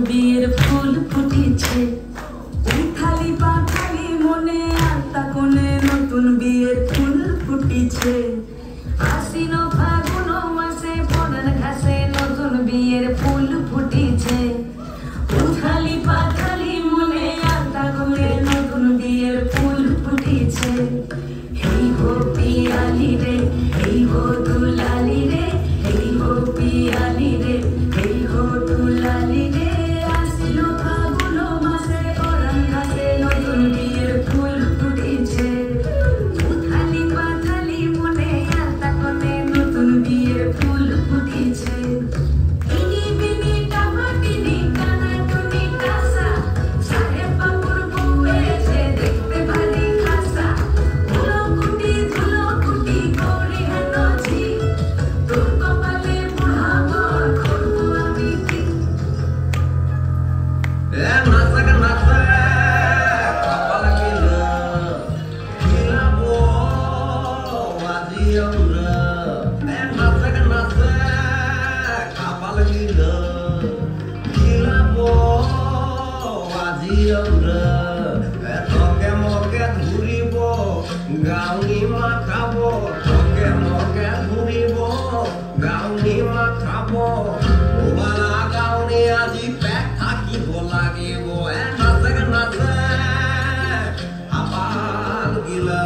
বিয়ের ফুল ফুটিছে উঠালি পাঠালি মনে আর তাকনে নতুন বিয়ের ফুল ফুটিছে আশ্বিন ফাগুন মাসে পরান ঘাসে নতুন বিয়ের ফুল ফুটিছে উঠালি পাঠালি মনে আর তাকনে নতুন বিয়ের ফুল ফুটিছে এই গো পিয়ালি রে এই গো দুলালি রে এই গো পিয়ালি রে এই গো দুলালি রে গাউনি মাখাব তোকে মকে ঘুরিব গাউনি মাখাব ওবালা গাউনি আজি পেক থাকিব লাগিব নাচে নাচে আপাল গিলা